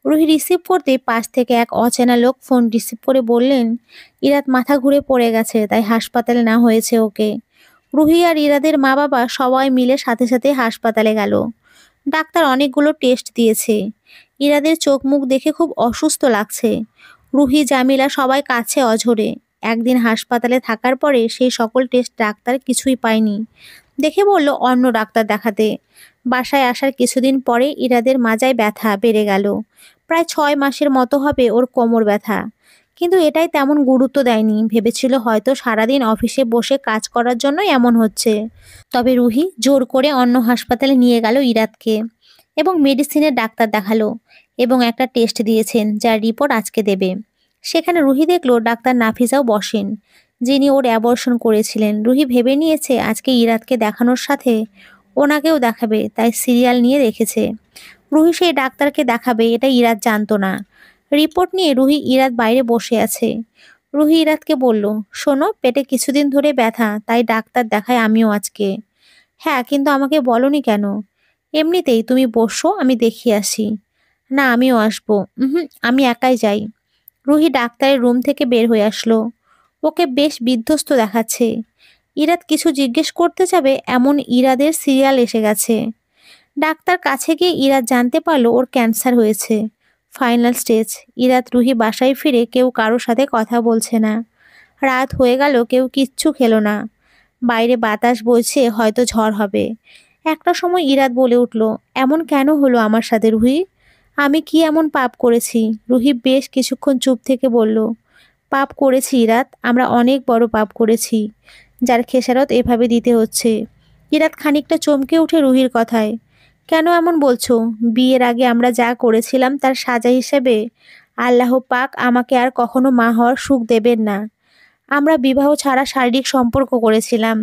রুহি রিসিভ করতে পাশ থেকে এক অচেনা লোক ফোন রিসিভ করে বললেন, ইরাত মাথা ঘুরে পড়ে গেছে, তাই হাসপাতালে না হয়েছে ওকে। রুহি আর ইরাদের মা বাবা সবাই মিলে সাথে সাথে হাসপাতালে গেল। ডাক্তার অনেকগুলো টেস্ট দিয়েছে। ইরাদের চোখ মুখ দেখে খুব অসুস্থ লাগছে। রুহি জামিলা সবাই কাছে অঝরে। একদিন হাসপাতালে থাকার পরে সেই সকল টেস্ট ডাক্তার কিছুই পায়নি, দেখে বলল অন্য ডাক্তার দেখাতে। বাসায় আসার কিছুদিন পরে ইরাদের মাজায় ব্যথা বেড়ে গেল। প্রায় 6 মাসের মতো হবে ওর কোমর ব্যথা। কিন্তু এটাই তেমন গুরুত্ব দেয়নি, ভেবেছিল হয়তো সারাদিন অফিসে বসে কাজ করার জন্য এমন হচ্ছে। তবে রুহি জোর করে অন্য হাসপাতালে নিয়ে গেল ইরাতকে এবং মেডিসিনের ডাক্তার দেখালো এবং একটা টেস্ট দিয়েছেন যার রিপোর্ট আজকে দেবে। সেখানে রুহি দেখলো ডাক্তার নাফিজাও বসেন, যিনি ওর অ্যাবর্শন করেছিলেন। রুহি ভেবে নিয়েছে আজকে ইরাতকে দেখানোর সাথে ওনাকেও দেখাবে, তাই সিরিয়াল নিয়ে রেখেছে। রুহি সেই ডাক্তারকে দেখাবে এটা ইরাত জানতো না। রিপোর্ট নিয়ে রুহি ইরাত বাইরে বসে আছে। রুহি ইরাতকে বলল, শোনো, পেটে কিছুদিন ধরে ব্যথা, তাই ডাক্তার দেখাই আমিও আজকে। হ্যাঁ, কিন্তু আমাকে বলনি কেন? এমনিতেই, তুমি বসো, আমি দেখিয়ে আসি। না, আমিও আসবো। আমি একাই যাই। রুহি ডাক্তারের রুম থেকে বের হয়ে আসলো। ওকে বেশ বিধ্বস্ত দেখাচ্ছে। ইরাত কিছু জিজ্ঞেস করতে যাবে এমন ইরাদের সিরিয়াল এসে গেছে। ডাক্তার কাছে গিয়ে ইরাত জানতে পারলো ওর ক্যান্সার হয়েছে, ফাইনাল স্টেজ। ইরাত রুহি বাসায় ফিরে কেউ কারোর সাথে কথা বলছে না। রাত হয়ে গেল, কেউ কিচ্ছু খেলো না। বাইরে বাতাস বইছে, হয়তো ঝড় হবে। একটা সময় ইরাত বলে উঠল, এমন কেন হলো আমার সাথে রুহি? আমি কি এমন পাপ করেছি? রুহি বেশ কিছুক্ষণ চুপ থেকে বলল, পাপ করেছি ইরাত, আমরা অনেক বড় পাপ করেছি, যার খেসারত এভাবে দিতে হচ্ছে। ইরাত খানিকটা চমকে উঠে রুহির কথায়। কেন এমন বলছো? বিয়ের আগে আমরা যা করেছিলাম তার সাজা হিসেবে আল্লাহ পাক আমাকে আর কখনো মা হওয়ার সুখ দেবেন না। আমরা বিবাহ ছাড়া শারীরিক সম্পর্ক করেছিলাম।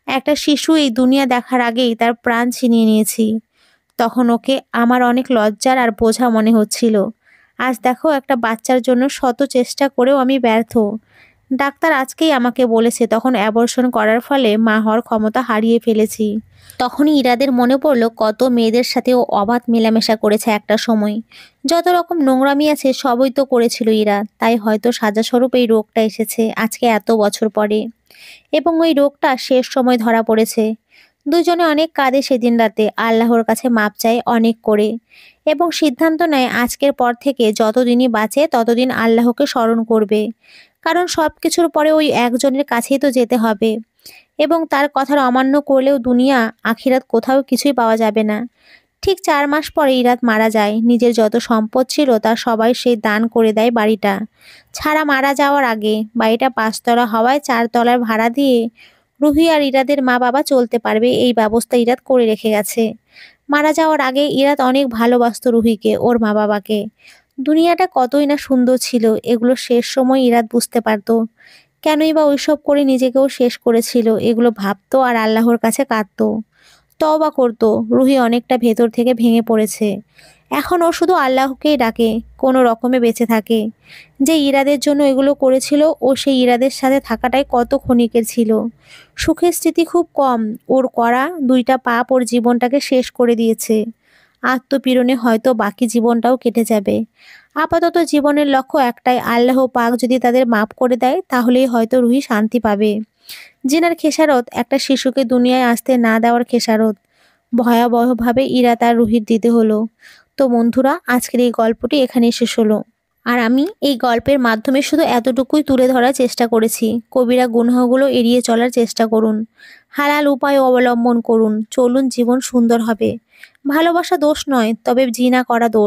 একটা শিশু এই দুনিয়া দেখার আগেই তার প্রাণ ছিনিয়ে নিয়েছি। তখন ওকে আমার অনেক লজ্জার আর বোঝা মনে হচ্ছিল। আজ দেখো, একটা বাচ্চার জন্য শত চেষ্টা করেও আমি ব্যর্থ। ডাক্তার আজকেই আমাকে বলেছে তখন অ্যাবর্শন করার ফলে মা হওয়ার ক্ষমতা হারিয়ে ফেলেছি। তখনই ইরাদের মনে পড়লো কত মেয়েদের সাথে ও অবাধ মেলামেশা করেছে একটা সময়। যত রকম নোংরামি আছে সবই তো করেছিল ইরা, তাই হয়তো সাজাস্বরূপ এই রোগটা এসেছে আজকে এত বছর পরে। এবং ওই রোগটা শেষ সময় ধরা পড়েছে। দুজনে অনেক কাঁদে সেদিন রাতে, আল্লাহর কাছে মাপ চায় অনেক করে এবং সিদ্ধান্ত নেয় আজকের পর থেকে যতদিনই বাঁচে ততদিন আল্লাহকে স্মরণ করবে। কারণ সব কিছুর পরে ওই একজনের কাছেই তো যেতে হবে এবং তার কথার অমান্য করলেও দুনিয়া আখিরাত কোথাও কিছুই পাওয়া যাবে না। ঠিক 4 মাস পরে ইরাত মারা যায়। নিজের যত সম্পদ ছিল তার সবাই সে দান করে দেয় বাড়িটা ছাড়া। মারা যাওয়ার আগে বাড়িটা 5 তলা হওয়ায় 4 তলার ভাড়া দিয়ে রুহি আর ইরাদের মা বাবা চলতে পারবে, এই ব্যবস্থা ইরাত করে রেখে গেছে। মারা যাওয়ার আগে ইরাত অনেক ভালোবাসতো রুহিকে, ওর মা বাবাকে। দুনিয়াটা কতই না সুন্দর ছিল, এগুলো শেষ সময় ইরাত বুঝতে পারতো। কেনই বা ওইসব করে নিজেকেও শেষ করেছিল, এগুলো ভাবতো আর আল্লাহর কাছে কাঁদতো, তওবা করতো। রুহি অনেকটা ভেতর থেকে ভেঙে পড়েছে। এখন ও শুধু আল্লাহকেই ডাকে, কোনো রকমে বেঁচে থাকে। যে ইরাদের জন্য এগুলো করেছিল, ও সেই ইরাদের সাথে থাকাটাই কত ক্ষণিকের ছিল। সুখের স্মৃতি খুব কম। ওর করা 2টা পাপ ওর জীবনটাকে শেষ করে দিয়েছে। আত্মপীড়নে হয়তো বাকি জীবনটাও কেটে যাবে। আপাতত জীবনের লক্ষ্য একটাই, আল্লাহ পাক যদি তাদের মাফ করে দেয় তাহলেই হয়তো রুহি শান্তি পাবে। জিনার খেসারত একটা শিশুকে দুনিয়ায় আসতে না দেওয়ার খেসারত ভয়াবহভাবে ইরা তার রুহির দিতে হলো। তো বন্ধুরা, আজকের এই গল্পটি এখানেই শেষ হলো। আর আমি এই গল্পের মাধ্যমে শুধু এতটুকুই তুলে ধরার চেষ্টা করেছি, কবিরা গুনাহগুলো এড়িয়ে চলার চেষ্টা করুন, হালাল উপায় অবলম্বন করুন, চলুন, জীবন সুন্দর হবে। ভালোবাসা দোষ নয়, তবে জিনা করা দোষ।